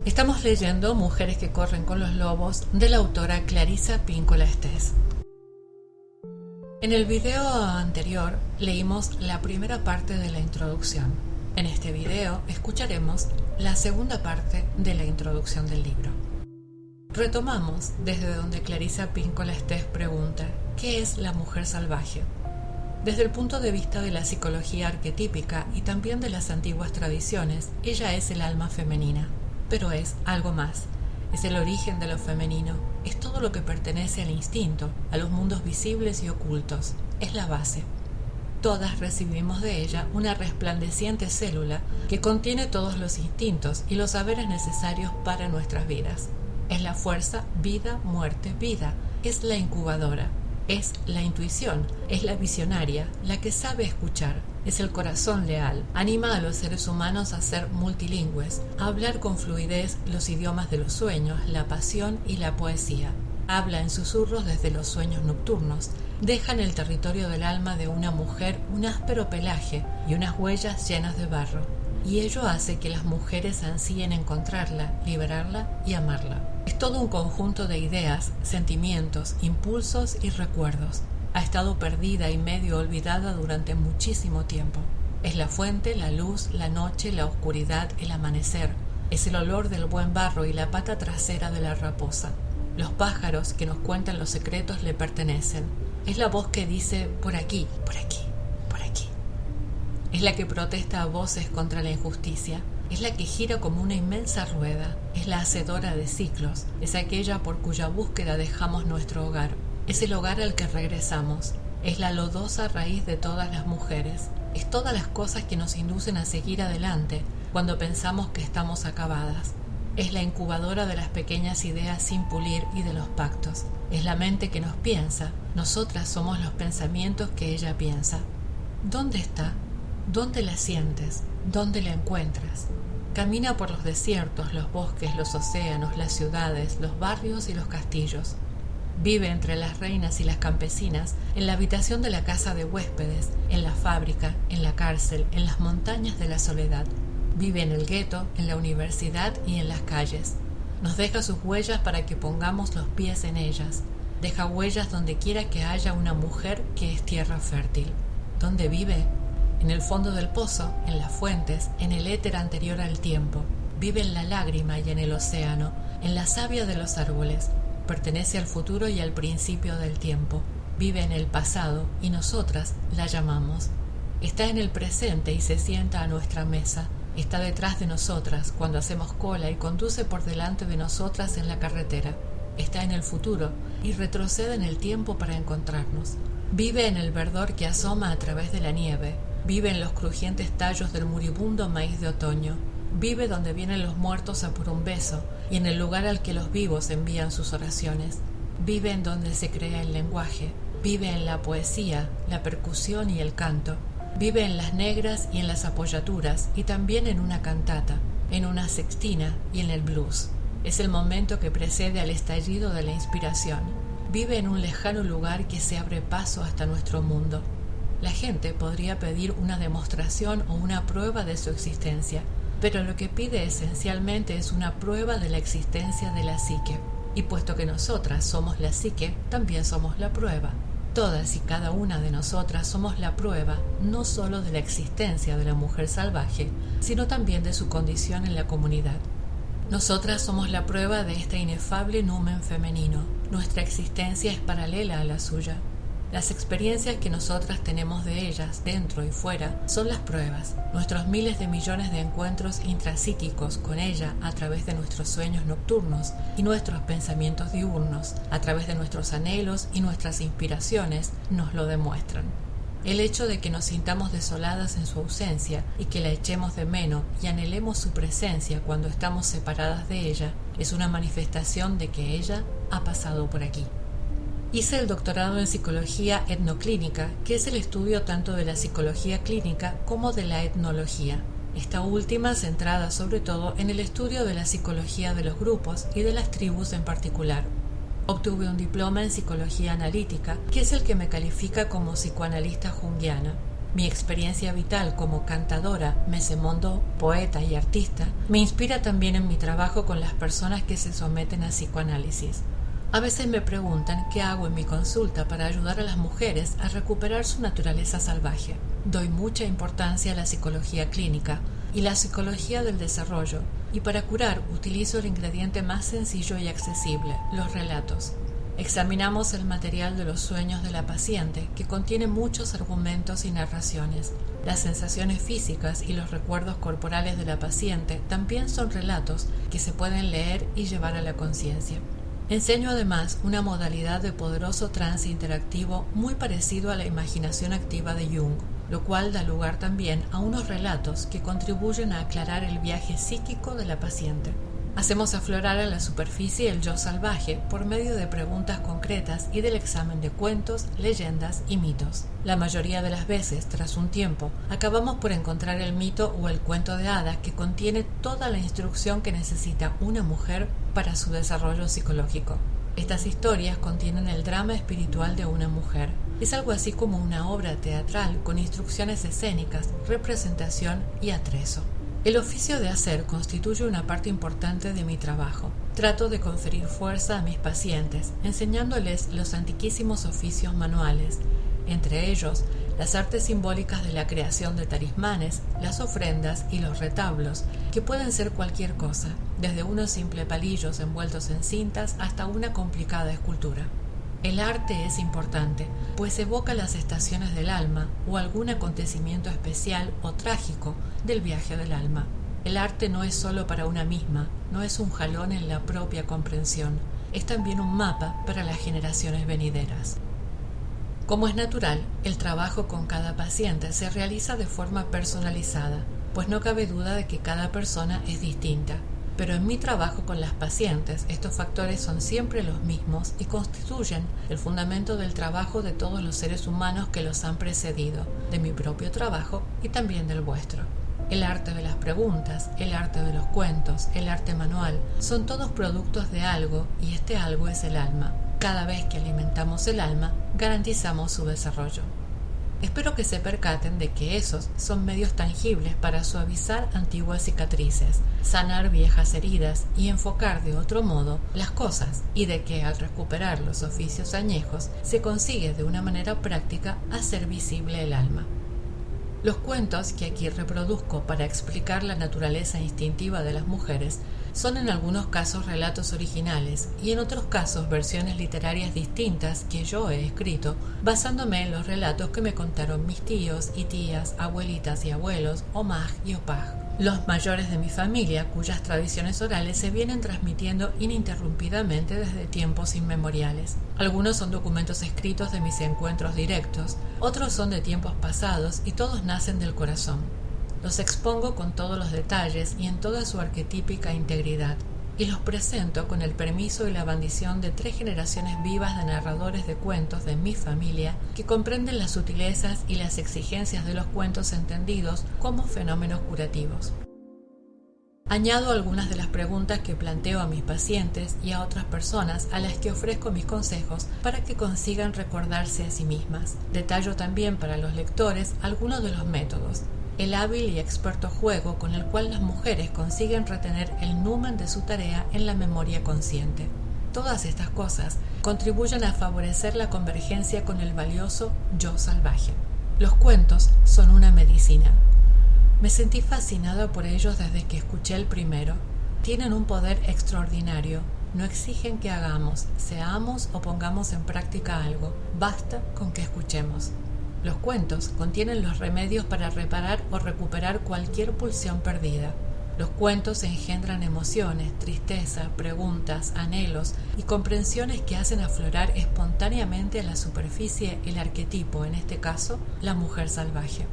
Estamos leyendo Mujeres que corren con los lobos de la autora Clarissa Pinkola Estés. En el video anterior leímos la primera parte de la introducción. En este video escucharemos la segunda parte de la introducción del libro. Retomamos desde donde Clarissa Pinkola Estés pregunta ¿qué es la mujer salvaje? Desde el punto de vista de la psicología arquetípica y también de las antiguas tradiciones, ella es el alma femenina. Pero es algo más, es el origen de lo femenino, es todo lo que pertenece al instinto, a los mundos visibles y ocultos, es la base. Todas recibimos de ella una resplandeciente célula que contiene todos los instintos y los saberes necesarios para nuestras vidas. Es la fuerza, vida, muerte, vida, es la incubadora, es la intuición, es la visionaria, la que sabe escuchar. Es el corazón leal, anima a los seres humanos a ser multilingües, a hablar con fluidez los idiomas de los sueños, la pasión y la poesía. Habla en susurros desde los sueños nocturnos, deja en el territorio del alma de una mujer un áspero pelaje y unas huellas llenas de barro. Y ello hace que las mujeres ansíen encontrarla, liberarla y amarla. Es todo un conjunto de ideas, sentimientos, impulsos y recuerdos. Ha estado perdida y medio olvidada durante muchísimo tiempo. Es la fuente, la luz, la noche, la oscuridad, el amanecer. Es el olor del buen barro y la pata trasera de la raposa. Los pájaros que nos cuentan los secretos le pertenecen. Es la voz que dice por aquí, por aquí, por aquí. Es la que protesta a voces contra la injusticia. Es la que gira como una inmensa rueda. Es la hacedora de ciclos. Es aquella por cuya búsqueda dejamos nuestro hogar. Es el hogar al que regresamos, es la lodosa raíz de todas las mujeres, es todas las cosas que nos inducen a seguir adelante cuando pensamos que estamos acabadas. Es la incubadora de las pequeñas ideas sin pulir y de los pactos. Es la mente que nos piensa, nosotras somos los pensamientos que ella piensa. ¿Dónde está? ¿Dónde la sientes? ¿Dónde la encuentras? Camina por los desiertos, los bosques, los océanos, las ciudades, los barrios y los castillos. Vive entre las reinas y las campesinas, en la habitación de la casa de huéspedes, en la fábrica, en la cárcel, en las montañas de la soledad. Vive en el gueto, en la universidad y en las calles. Nos deja sus huellas para que pongamos los pies en ellas. Deja huellas donde quiera que haya una mujer que es tierra fértil. ¿Dónde vive? En el fondo del pozo, en las fuentes, en el éter anterior al tiempo. Vive en la lágrima y en el océano, en la savia de los árboles. Pertenece al futuro y al principio del tiempo. Vive en el pasado y nosotras la llamamos. Está en el presente y se sienta a nuestra mesa. Está detrás de nosotras cuando hacemos cola y conduce por delante de nosotras en la carretera. Está en el futuro y retrocede en el tiempo para encontrarnos. Vive en el verdor que asoma a través de la nieve. Vive en los crujientes tallos del moribundo maíz de otoño. Vive donde vienen los muertos a por un beso y en el lugar al que los vivos envían sus oraciones. Vive en donde se crea el lenguaje. Vive en la poesía, la percusión y el canto. Vive en las negras y en las apoyaturas y también en una cantata, en una sextina y en el blues. Es el momento que precede al estallido de la inspiración. Vive en un lejano lugar que se abre paso hasta nuestro mundo. La gente podría pedir una demostración o una prueba de su existencia, pero lo que pide esencialmente es una prueba de la existencia de la psique. Y puesto que nosotras somos la psique, también somos la prueba. Todas y cada una de nosotras somos la prueba no solo de la existencia de la mujer salvaje, sino también de su condición en la comunidad. Nosotras somos la prueba de este inefable numen femenino. Nuestra existencia es paralela a la suya. Las experiencias que nosotras tenemos de ellas, dentro y fuera, son las pruebas. Nuestros miles de millones de encuentros intrapsíquicos con ella a través de nuestros sueños nocturnos y nuestros pensamientos diurnos, a través de nuestros anhelos y nuestras inspiraciones, nos lo demuestran. El hecho de que nos sintamos desoladas en su ausencia y que la echemos de menos y anhelemos su presencia cuando estamos separadas de ella es una manifestación de que ella ha pasado por aquí. Hice el doctorado en psicología etnoclínica, que es el estudio tanto de la psicología clínica como de la etnología. Esta última centrada sobre todo en el estudio de la psicología de los grupos y de las tribus en particular. Obtuve un diploma en psicología analítica, que es el que me califica como psicoanalista junguiana. Mi experiencia vital como cantadora, mesemondo, poeta y artista me inspira también en mi trabajo con las personas que se someten a psicoanálisis. A veces me preguntan qué hago en mi consulta para ayudar a las mujeres a recuperar su naturaleza salvaje. Doy mucha importancia a la psicología clínica y la psicología del desarrollo, y para curar utilizo el ingrediente más sencillo y accesible, los relatos. Examinamos el material de los sueños de la paciente, que contiene muchos argumentos y narraciones. Las sensaciones físicas y los recuerdos corporales de la paciente también son relatos que se pueden leer y llevar a la conciencia. Enseño además una modalidad de poderoso trance interactivo muy parecido a la imaginación activa de Jung, lo cual da lugar también a unos relatos que contribuyen a aclarar el viaje psíquico de la paciente. Hacemos aflorar a la superficie el yo salvaje por medio de preguntas concretas y del examen de cuentos, leyendas y mitos. La mayoría de las veces, tras un tiempo, acabamos por encontrar el mito o el cuento de hadas que contiene toda la instrucción que necesita una mujer para su desarrollo psicológico. Estas historias contienen el drama espiritual de una mujer. Es algo así como una obra teatral con instrucciones escénicas, representación y atrezo. El oficio de hacer constituye una parte importante de mi trabajo. Trato de conferir fuerza a mis pacientes, enseñándoles los antiquísimos oficios manuales, entre ellos las artes simbólicas de la creación de talismanes, las ofrendas y los retablos, que pueden ser cualquier cosa, desde unos simples palillos envueltos en cintas hasta una complicada escultura. El arte es importante, pues evoca las estaciones del alma o algún acontecimiento especial o trágico del viaje del alma. El arte no es solo para una misma, no es un jalón en la propia comprensión, es también un mapa para las generaciones venideras. Como es natural, el trabajo con cada paciente se realiza de forma personalizada, pues no cabe duda de que cada persona es distinta. Pero en mi trabajo con las pacientes, estos factores son siempre los mismos y constituyen el fundamento del trabajo de todos los seres humanos que los han precedido, de mi propio trabajo y también del vuestro. El arte de las preguntas, el arte de los cuentos, el arte manual, son todos productos de algo, y este algo es el alma. Cada vez que alimentamos el alma, garantizamos su desarrollo. Espero que se percaten de que esos son medios tangibles para suavizar antiguas cicatrices, sanar viejas heridas y enfocar de otro modo las cosas, y de que al recuperar los oficios añejos se consigue de una manera práctica hacer visible el alma. Los cuentos que aquí reproduzco para explicar la naturaleza instintiva de las mujeres son en algunos casos relatos originales y en otros casos versiones literarias distintas que yo he escrito basándome en los relatos que me contaron mis tíos y tías, abuelitas y abuelos, Omaj y Opaj, los mayores de mi familia, cuyas tradiciones orales se vienen transmitiendo ininterrumpidamente desde tiempos inmemoriales. Algunos son documentos escritos de mis encuentros directos, otros son de tiempos pasados y todos nacen del corazón. Los expongo con todos los detalles y en toda su arquetípica integridad, y los presento con el permiso y la bendición de 3 generaciones vivas de narradores de cuentos de mi familia que comprenden las sutilezas y las exigencias de los cuentos entendidos como fenómenos curativos. Añado algunas de las preguntas que planteo a mis pacientes y a otras personas a las que ofrezco mis consejos para que consigan recordarse a sí mismas. Detallo también para los lectores algunos de los métodos, el hábil y experto juego con el cual las mujeres consiguen retener el numen de su tarea en la memoria consciente. Todas estas cosas contribuyen a favorecer la convergencia con el valioso yo salvaje. Los cuentos son una medicina. Me sentí fascinada por ellos desde que escuché el primero. Tienen un poder extraordinario. No exigen que hagamos, seamos o pongamos en práctica algo. Basta con que escuchemos. Los cuentos contienen los remedios para reparar o recuperar cualquier pulsión perdida. Los cuentos engendran emociones, tristeza, preguntas, anhelos y comprensiones que hacen aflorar espontáneamente a la superficie el arquetipo, en este caso, la mujer salvaje.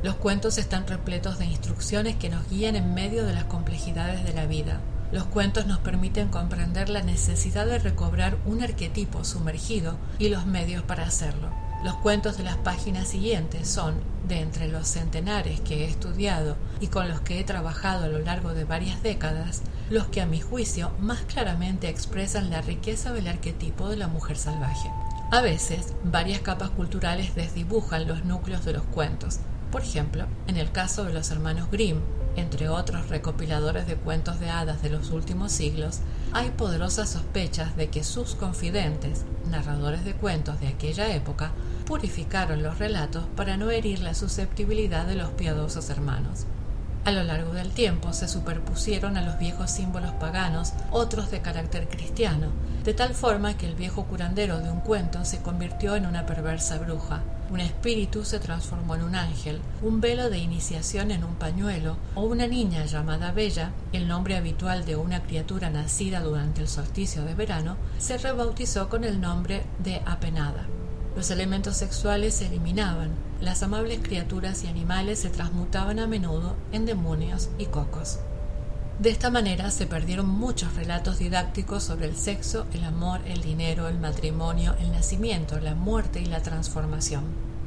Los cuentos están repletos de instrucciones que nos guían en medio de las complejidades de la vida. Los cuentos nos permiten comprender la necesidad de recobrar un arquetipo sumergido y los medios para hacerlo. Los cuentos de las páginas siguientes son, de entre los centenares que he estudiado y con los que he trabajado a lo largo de varias décadas, los que a mi juicio más claramente expresan la riqueza del arquetipo de la mujer salvaje. A veces, varias capas culturales desdibujan los núcleos de los cuentos. Por ejemplo, en el caso de los hermanos Grimm, entre otros recopiladores de cuentos de hadas de los últimos siglos, hay poderosas sospechas de que sus confidentes, narradores de cuentos de aquella época, purificaron los relatos para no herir la susceptibilidad de los piadosos hermanos. A lo largo del tiempo se superpusieron a los viejos símbolos paganos otros de carácter cristiano, de tal forma que el viejo curandero de un cuento se convirtió en una perversa bruja, un espíritu se transformó en un ángel, un velo de iniciación en un pañuelo, o una niña llamada Bella, el nombre habitual de una criatura nacida durante el solsticio de verano, se rebautizó con el nombre de Apenada. Los elementos sexuales se eliminaban, las amables criaturas y animales se transmutaban a menudo en demonios y cocos. De esta manera se perdieron muchos relatos didácticos sobre el sexo, el amor, el dinero, el matrimonio, el nacimiento, la muerte y la transformación.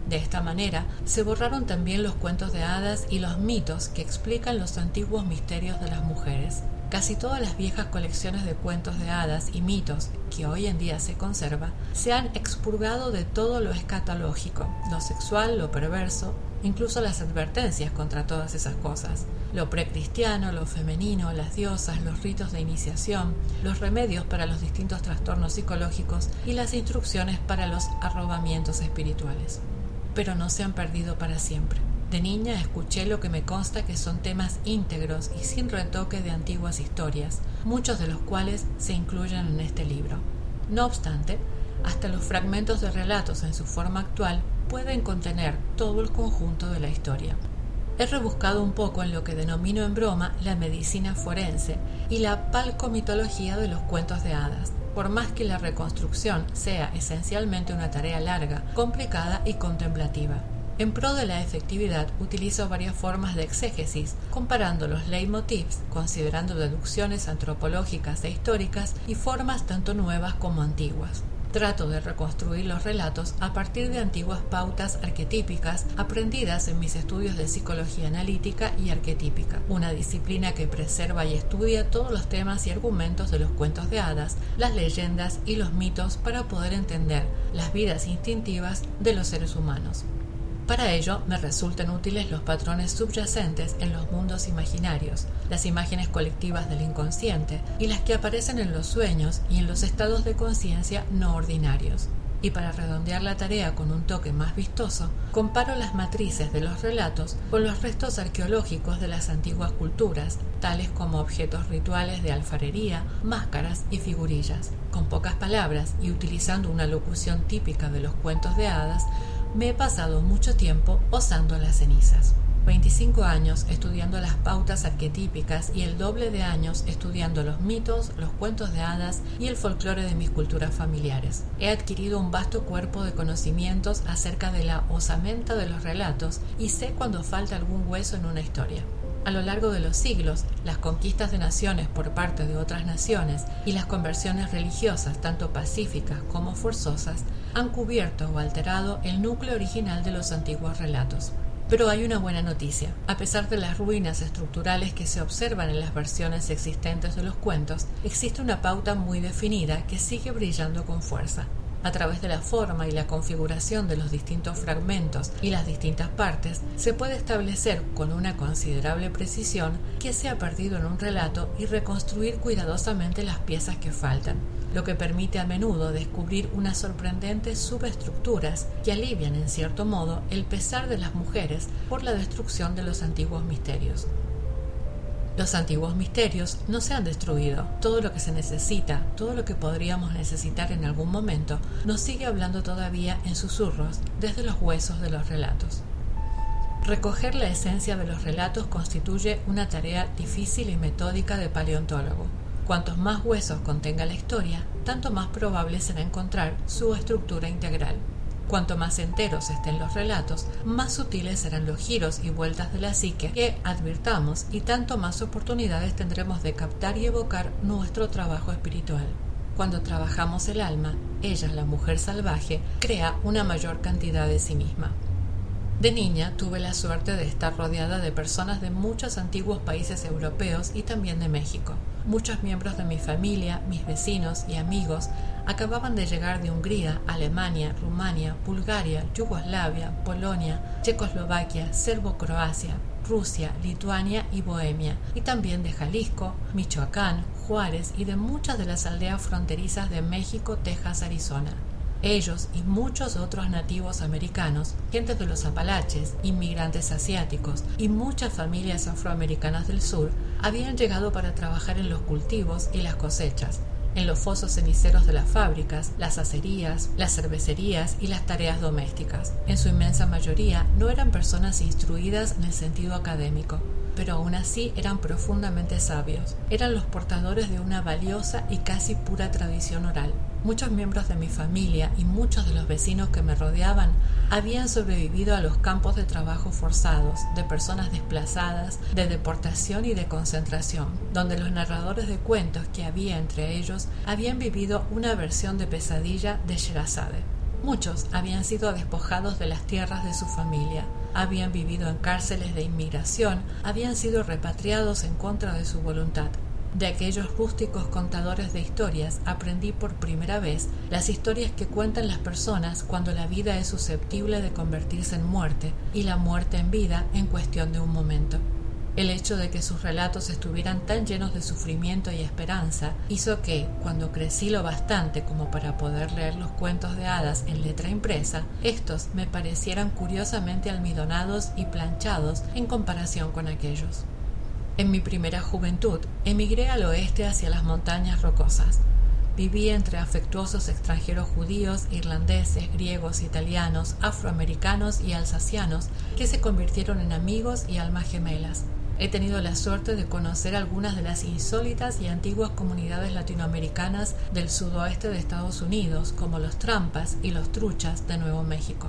De esta manera se borraron también los cuentos de hadas y los mitos que explican los antiguos misterios de las mujeres. Casi todas las viejas colecciones de cuentos de hadas y mitos que hoy en día se conserva se han expurgado de todo lo escatológico, lo sexual, lo perverso, incluso las advertencias contra todas esas cosas, lo precristiano, lo femenino, las diosas, los ritos de iniciación, los remedios para los distintos trastornos psicológicos y las instrucciones para los arrobamientos espirituales. Pero no se han perdido para siempre. De niña escuché lo que me consta que son temas íntegros y sin retoque de antiguas historias, muchos de los cuales se incluyen en este libro. No obstante, hasta los fragmentos de relatos en su forma actual pueden contener todo el conjunto de la historia. He rebuscado un poco en lo que denomino en broma la medicina forense y la palcomitología de los cuentos de hadas, por más que la reconstrucción sea esencialmente una tarea larga, complicada y contemplativa. En pro de la efectividad utilizo varias formas de exégesis, comparando los leitmotivs, considerando deducciones antropológicas e históricas y formas tanto nuevas como antiguas. Trato de reconstruir los relatos a partir de antiguas pautas arquetípicas aprendidas en mis estudios de psicología analítica y arquetípica, una disciplina que preserva y estudia todos los temas y argumentos de los cuentos de hadas, las leyendas y los mitos para poder entender las vidas instintivas de los seres humanos. Para ello me resultan útiles los patrones subyacentes en los mundos imaginarios, las imágenes colectivas del inconsciente y las que aparecen en los sueños y en los estados de conciencia no ordinarios. Y para redondear la tarea con un toque más vistoso, comparo las matrices de los relatos con los restos arqueológicos de las antiguas culturas, tales como objetos rituales de alfarería, máscaras y figurillas. Con pocas palabras y utilizando una locución típica de los cuentos de hadas, me he pasado mucho tiempo osando las cenizas. 25 años estudiando las pautas arquetípicas y el doble de años estudiando los mitos, los cuentos de hadas y el folclore de mis culturas familiares. He adquirido un vasto cuerpo de conocimientos acerca de la osamenta de los relatos y sé cuando falta algún hueso en una historia. A lo largo de los siglos, las conquistas de naciones por parte de otras naciones y las conversiones religiosas, tanto pacíficas como forzosas, han cubierto o alterado el núcleo original de los antiguos relatos. Pero hay una buena noticia. A pesar de las ruinas estructurales que se observan en las versiones existentes de los cuentos, existe una pauta muy definida que sigue brillando con fuerza. A través de la forma y la configuración de los distintos fragmentos y las distintas partes, se puede establecer con una considerable precisión qué se ha perdido en un relato y reconstruir cuidadosamente las piezas que faltan, lo que permite a menudo descubrir unas sorprendentes subestructuras que alivian en cierto modo el pesar de las mujeres por la destrucción de los antiguos misterios. Los antiguos misterios no se han destruido. Todo lo que se necesita, todo lo que podríamos necesitar en algún momento, nos sigue hablando todavía en susurros desde los huesos de los relatos. Recoger la esencia de los relatos constituye una tarea difícil y metódica de paleontólogo. Cuantos más huesos contenga la historia, tanto más probable será encontrar su estructura integral. Cuanto más enteros estén los relatos, más sutiles serán los giros y vueltas de la psique que advirtamos y tanto más oportunidades tendremos de captar y evocar nuestro trabajo espiritual. cuando trabajamos el alma, ella, la mujer salvaje, crea una mayor cantidad de sí misma. De niña tuve la suerte de estar rodeada de personas de muchos antiguos países europeos y también de México. Muchos miembros de mi familia, mis vecinos y amigos acababan de llegar de Hungría, Alemania, Rumania, Bulgaria, Yugoslavia, Polonia, Checoslovaquia, Serbo-Croacia, Rusia, Lituania y Bohemia, y también de Jalisco, Michoacán, Juárez y de muchas de las aldeas fronterizas de México, Texas, Arizona. Ellos y muchos otros nativos americanos, gentes de los Apalaches, inmigrantes asiáticos y muchas familias afroamericanas del sur habían llegado para trabajar en los cultivos y las cosechas, en los fosos ceniceros de las fábricas, las acerías, las cervecerías y las tareas domésticas. En su inmensa mayoría no eran personas instruidas en el sentido académico, pero aún así eran profundamente sabios. Eran los portadores de una valiosa y casi pura tradición oral. Muchos miembros de mi familia y muchos de los vecinos que me rodeaban habían sobrevivido a los campos de trabajo forzados, de personas desplazadas, de deportación y de concentración, donde los narradores de cuentos que había entre ellos habían vivido una versión de pesadilla de Sherazade. Muchos habían sido despojados de las tierras de su familia, habían vivido en cárceles de inmigración, habían sido repatriados en contra de su voluntad. De aquellos rústicos contadores de historias aprendí por primera vez las historias que cuentan las personas cuando la vida es susceptible de convertirse en muerte y la muerte en vida en cuestión de un momento. El hecho de que sus relatos estuvieran tan llenos de sufrimiento y esperanza hizo que, cuando crecí lo bastante como para poder leer los cuentos de hadas en letra impresa, estos me parecieran curiosamente almidonados y planchados en comparación con aquellos. En mi primera juventud, emigré al oeste hacia las montañas rocosas. Viví entre afectuosos extranjeros judíos, irlandeses, griegos, italianos, afroamericanos y alsacianos que se convirtieron en amigos y almas gemelas. He tenido la suerte de conocer algunas de las insólitas y antiguas comunidades latinoamericanas del sudoeste de Estados Unidos, como los Trampas y los Truchas de Nuevo México.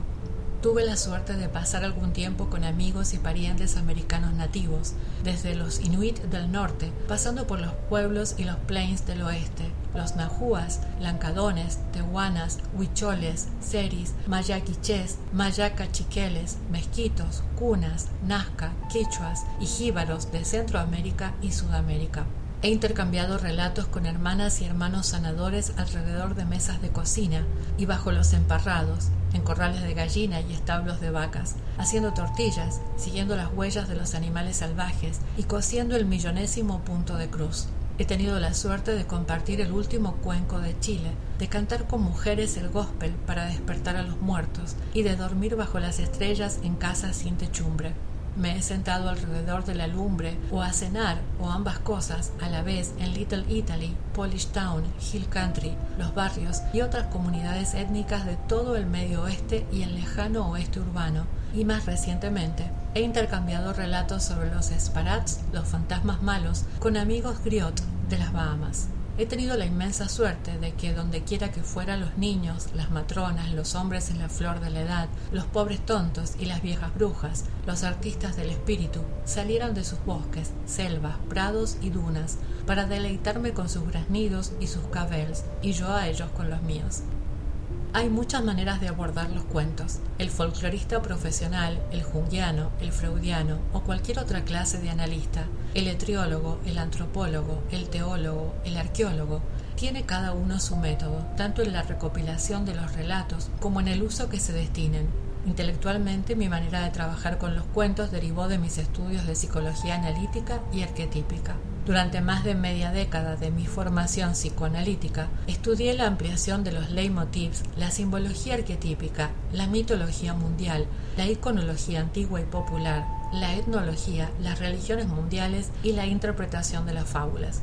Tuve la suerte de pasar algún tiempo con amigos y parientes americanos nativos, desde los Inuit del norte, pasando por los pueblos y los plains del oeste, los Nahuas, Lancadones, Tehuanas, Huicholes, Seris, Mayaquichés, Mayacachiqueles, Mezquitos, Cunas, Nazca, Quichuas y Jíbaros de Centroamérica y Sudamérica. He intercambiado relatos con hermanas y hermanos sanadores alrededor de mesas de cocina y bajo los emparrados, en corrales de gallina y establos de vacas, haciendo tortillas, siguiendo las huellas de los animales salvajes y cosiendo el millonésimo punto de cruz. He tenido la suerte de compartir el último cuenco de Chile, de cantar con mujeres el gospel para despertar a los muertos y de dormir bajo las estrellas en casas sin techumbre. Me he sentado alrededor de la lumbre o a cenar, o ambas cosas, a la vez en Little Italy, Polish Town, Hill Country, los barrios y otras comunidades étnicas de todo el medio oeste y el lejano oeste urbano, y más recientemente he intercambiado relatos sobre los Sparats, los fantasmas malos, con amigos griot de las Bahamas. He tenido la inmensa suerte de que donde quiera que fuera los niños, las matronas, los hombres en la flor de la edad, los pobres tontos y las viejas brujas, los artistas del espíritu, salieran de sus bosques, selvas, prados y dunas para deleitarme con sus graznidos y sus cabels, y yo a ellos con los míos. Hay muchas maneras de abordar los cuentos. El folclorista profesional, el junguiano, el freudiano o cualquier otra clase de analista, el etriólogo, el antropólogo, el teólogo, el arqueólogo, tiene cada uno su método, tanto en la recopilación de los relatos como en el uso que se destinen. Intelectualmente, mi manera de trabajar con los cuentos derivó de mis estudios de psicología analítica y arquetípica. Durante más de media década de mi formación psicoanalítica, estudié la ampliación de los leitmotivs, la simbología arquetípica, la mitología mundial, la iconología antigua y popular, la etnología, las religiones mundiales y la interpretación de las fábulas.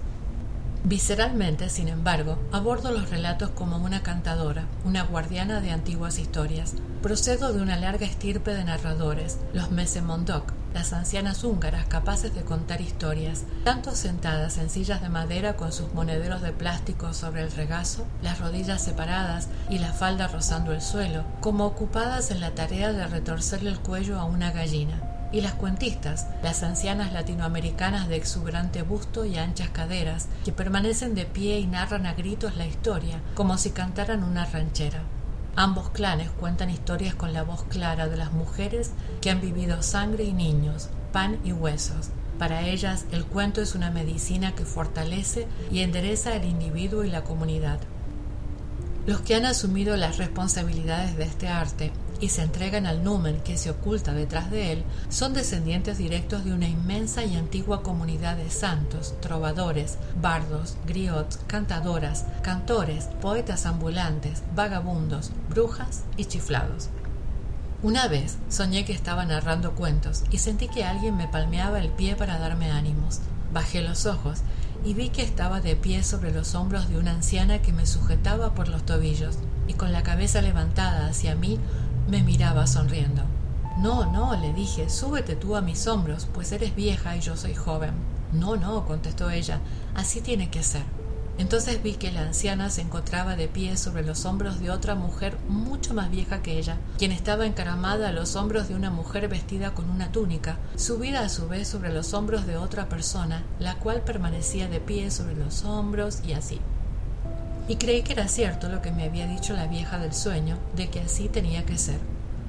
Visceralmente, sin embargo, abordo los relatos como una cantadora, una guardiana de antiguas historias. Procedo de una larga estirpe de narradores, los Mese-Mondok, las ancianas húngaras capaces de contar historias, tanto sentadas en sillas de madera con sus monederos de plástico sobre el regazo, las rodillas separadas y la falda rozando el suelo, como ocupadas en la tarea de retorcerle el cuello a una gallina. y las cuentistas, las ancianas latinoamericanas de exuberante busto y anchas caderas, que permanecen de pie y narran a gritos la historia, como si cantaran una ranchera. Ambos clanes cuentan historias con la voz clara de las mujeres que han vivido sangre y niños, pan y huesos. Para ellas, el cuento es una medicina que fortalece y endereza al individuo y la comunidad. Los que han asumido las responsabilidades de este arte y se entregan al numen que se oculta detrás de él son descendientes directos de una inmensa y antigua comunidad de santos, trovadores, bardos, griots, cantadoras, cantores, poetas ambulantes, vagabundos, brujas y chiflados. Una vez soñé que estaba narrando cuentos y sentí que alguien me palmeaba el pie para darme ánimos. Bajé los ojos y vi que estaba de pie sobre los hombros de una anciana que me sujetaba por los tobillos y con la cabeza levantada hacia mí me miraba sonriendo. No, le dije, súbete tú a mis hombros, pues eres vieja y yo soy joven. No, contestó ella, así tiene que ser. Entonces vi que la anciana se encontraba de pie sobre los hombros de otra mujer mucho más vieja que ella, quien estaba encaramada a los hombros de una mujer vestida con una túnica, subida a su vez sobre los hombros de otra persona, la cual permanecía de pie sobre los hombros y así. Y creí que era cierto lo que me había dicho la vieja del sueño, de que así tenía que ser.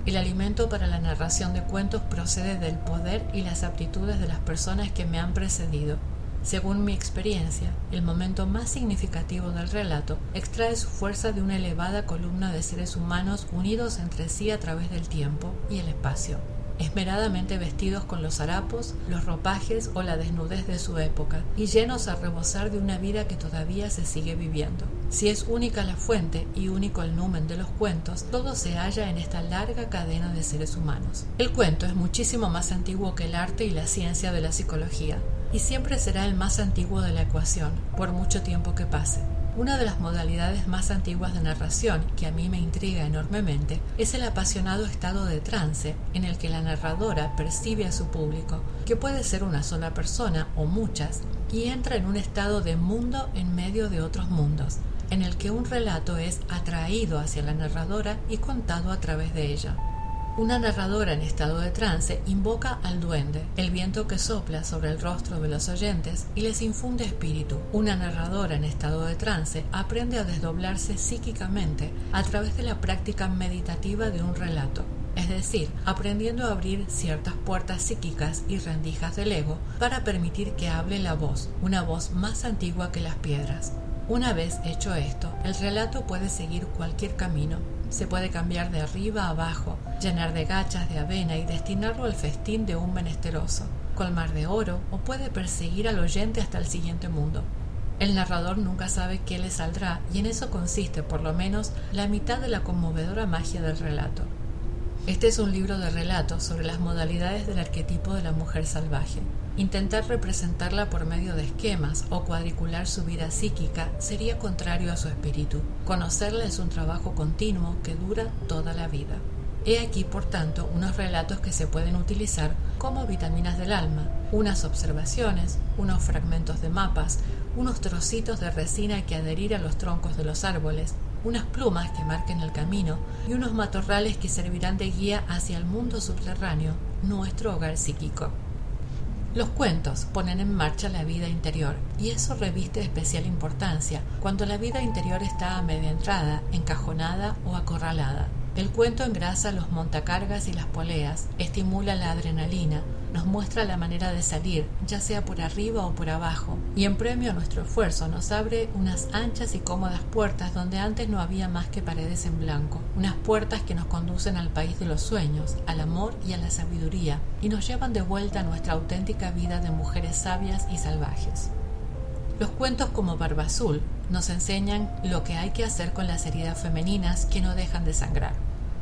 El alimento para la narración de cuentos procede del poder y las aptitudes de las personas que me han precedido. Según mi experiencia, el momento más significativo del relato extrae su fuerza de una elevada columna de seres humanos unidos entre sí a través del tiempo y el espacio, esmeradamente vestidos con los harapos, los ropajes o la desnudez de su época, y llenos a rebosar de una vida que todavía se sigue viviendo. Si es única la fuente y único el numen de los cuentos, todo se halla en esta larga cadena de seres humanos. El cuento es muchísimo más antiguo que el arte y la ciencia de la psicología, y siempre será el más antiguo de la ecuación, por mucho tiempo que pase. Una de las modalidades más antiguas de narración, que a mí me intriga enormemente, es el apasionado estado de trance en el que la narradora percibe a su público, que puede ser una sola persona o muchas, y entra en un estado de mundo en medio de otros mundos, en el que un relato es atraído hacia la narradora y contado a través de ella. Una narradora en estado de trance invoca al duende, el viento que sopla sobre el rostro de los oyentes y les infunde espíritu. Una narradora en estado de trance aprende a desdoblarse psíquicamente a través de la práctica meditativa de un relato, es decir, aprendiendo a abrir ciertas puertas psíquicas y rendijas del ego para permitir que hable la voz, una voz más antigua que las piedras. Una vez hecho esto, el relato puede seguir cualquier camino. Se puede cambiar de arriba a abajo, llenar de gachas de avena y destinarlo al festín de un menesteroso, colmar de oro o puede perseguir al oyente hasta el siguiente mundo. El narrador nunca sabe qué le saldrá y en eso consiste por lo menos la mitad de la conmovedora magia del relato. Este es un libro de relatos sobre las modalidades del arquetipo de la mujer salvaje. Intentar representarla por medio de esquemas o cuadricular su vida psíquica sería contrario a su espíritu. Conocerla es un trabajo continuo que dura toda la vida. He aquí, por tanto, unos relatos que se pueden utilizar como vitaminas del alma, unas observaciones, unos fragmentos de mapas, unos trocitos de resina que adherir a los troncos de los árboles, unas plumas que marquen el camino y unos matorrales que servirán de guía hacia el mundo subterráneo, nuestro hogar psíquico. Los cuentos ponen en marcha la vida interior y eso reviste especial importancia cuando la vida interior está a media entrada, encajonada o acorralada. El cuento engrasa los montacargas y las poleas, estimula la adrenalina, nos muestra la manera de salir, ya sea por arriba o por abajo, y en premio a nuestro esfuerzo nos abre unas anchas y cómodas puertas donde antes no había más que paredes en blanco, unas puertas que nos conducen al país de los sueños, al amor y a la sabiduría, y nos llevan de vuelta a nuestra auténtica vida de mujeres sabias y salvajes. Los cuentos como Barba Azul nos enseñan lo que hay que hacer con las heridas femeninas que no dejan de sangrar.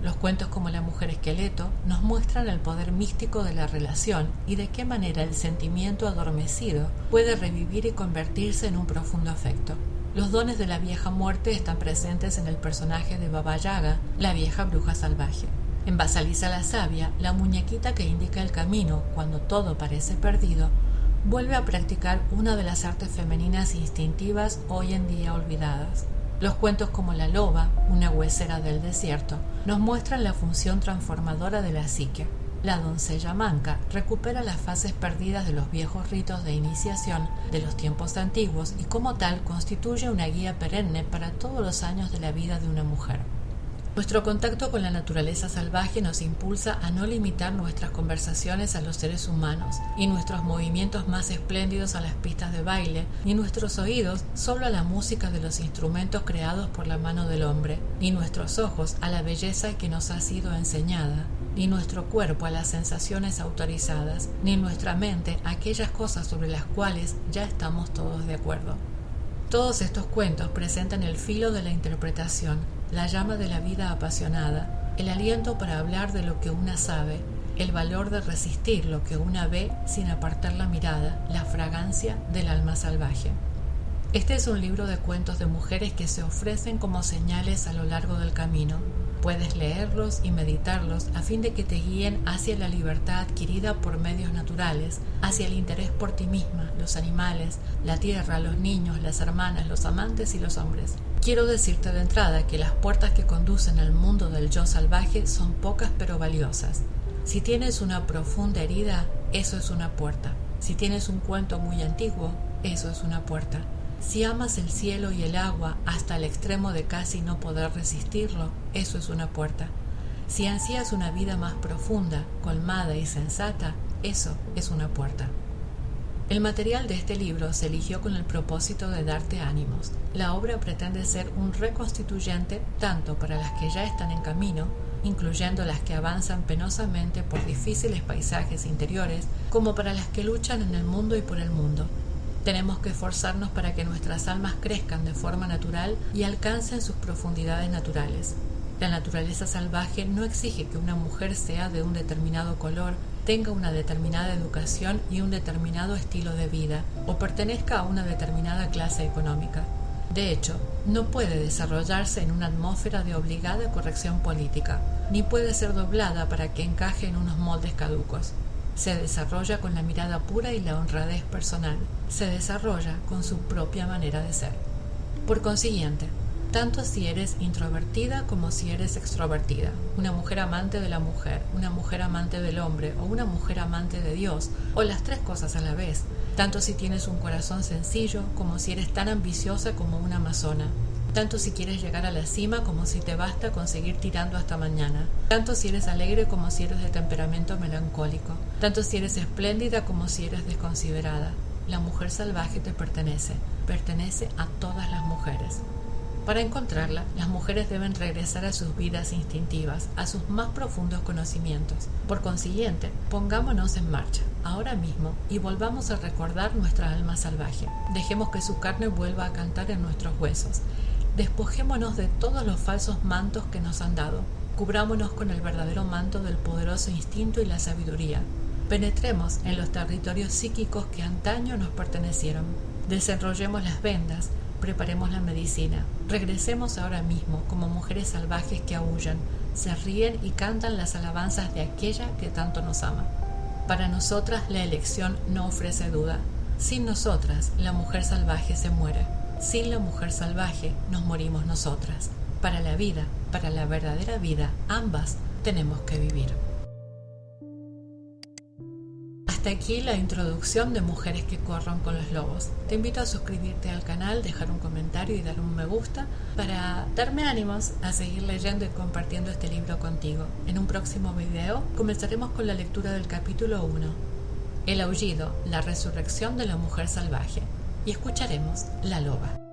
Los cuentos como La mujer esqueleto nos muestran el poder místico de la relación y de qué manera el sentimiento adormecido puede revivir y convertirse en un profundo afecto. Los dones de la vieja muerte están presentes en el personaje de Baba Yaga, la vieja bruja salvaje. En Basalisa la sabia, la muñequita que indica el camino cuando todo parece perdido, vuelve a practicar una de las artes femeninas instintivas hoy en día olvidadas. Los cuentos como La loba, una huesera del desierto, nos muestran la función transformadora de la psique. La doncella manca recupera las fases perdidas de los viejos ritos de iniciación de los tiempos antiguos y como tal constituye una guía perenne para todos los años de la vida de una mujer. Nuestro contacto con la naturaleza salvaje nos impulsa a no limitar nuestras conversaciones a los seres humanos, y nuestros movimientos más espléndidos a las pistas de baile, ni nuestros oídos solo a la música de los instrumentos creados por la mano del hombre, ni nuestros ojos a la belleza que nos ha sido enseñada, ni nuestro cuerpo a las sensaciones autorizadas, ni nuestra mente a aquellas cosas sobre las cuales ya estamos todos de acuerdo. Todos estos cuentos presentan el filo de la interpretación, la llama de la vida apasionada, el aliento para hablar de lo que una sabe, el valor de resistir lo que una ve sin apartar la mirada, la fragancia del alma salvaje. Este es un libro de cuentos de mujeres que se ofrecen como señales a lo largo del camino. Puedes leerlos y meditarlos a fin de que te guíen hacia la libertad adquirida por medios naturales, hacia el interés por ti misma, los animales, la tierra, los niños, las hermanas, los amantes y los hombres. Quiero decirte de entrada que las puertas que conducen al mundo del yo salvaje son pocas pero valiosas. Si tienes una profunda herida, eso es una puerta. Si tienes un cuento muy antiguo, eso es una puerta. Si amas el cielo y el agua hasta el extremo de casi no poder resistirlo, eso es una puerta. Si ansías una vida más profunda, colmada y sensata, eso es una puerta. El material de este libro se eligió con el propósito de darte ánimos. La obra pretende ser un reconstituyente tanto para las que ya están en camino, incluyendo las que avanzan penosamente por difíciles paisajes interiores, como para las que luchan en el mundo y por el mundo. Tenemos que esforzarnos para que nuestras almas crezcan de forma natural y alcancen sus profundidades naturales. La naturaleza salvaje no exige que una mujer sea de un determinado color, tenga una determinada educación y un determinado estilo de vida, o pertenezca a una determinada clase económica. De hecho, no puede desarrollarse en una atmósfera de obligada corrección política, ni puede ser doblada para que encaje en unos moldes caducos. Se desarrolla con la mirada pura y la honradez personal. Se desarrolla con su propia manera de ser. Por consiguiente, tanto si eres introvertida como si eres extrovertida, una mujer amante de la mujer, una mujer amante del hombre o una mujer amante de Dios, o las tres cosas a la vez, tanto si tienes un corazón sencillo como si eres tan ambiciosa como una amazona, tanto si quieres llegar a la cima como si te basta conseguir tirando hasta mañana, tanto si eres alegre como si eres de temperamento melancólico, tanto si eres espléndida como si eres desconsiderada. La mujer salvaje te pertenece a todas las mujeres. Para encontrarla, las mujeres deben regresar a sus vidas instintivas, a sus más profundos conocimientos. Por consiguiente, pongámonos en marcha, ahora mismo, y volvamos a recordar nuestra alma salvaje. Dejemos que su carne vuelva a cantar en nuestros huesos. Despojémonos de todos los falsos mantos que nos han dado. Cubrámonos con el verdadero manto del poderoso instinto y la sabiduría. Penetremos en los territorios psíquicos que antaño nos pertenecieron. Desenrollemos las vendas. Preparemos la medicina. Regresemos ahora mismo como mujeres salvajes que aúllan, se ríen y cantan las alabanzas de aquella que tanto nos ama. Para nosotras la elección no ofrece duda. Sin nosotras, la mujer salvaje se muere. Sin la mujer salvaje, nos morimos nosotras. Para la vida, para la verdadera vida, ambas tenemos que vivir. Hasta aquí la introducción de Mujeres que corran con los lobos. Te invito a suscribirte al canal, dejar un comentario y dar un me gusta para darme ánimos a seguir leyendo y compartiendo este libro contigo. En un próximo video comenzaremos con la lectura del capítulo 1, El aullido, la resurrección de la mujer salvaje, y escucharemos La loba.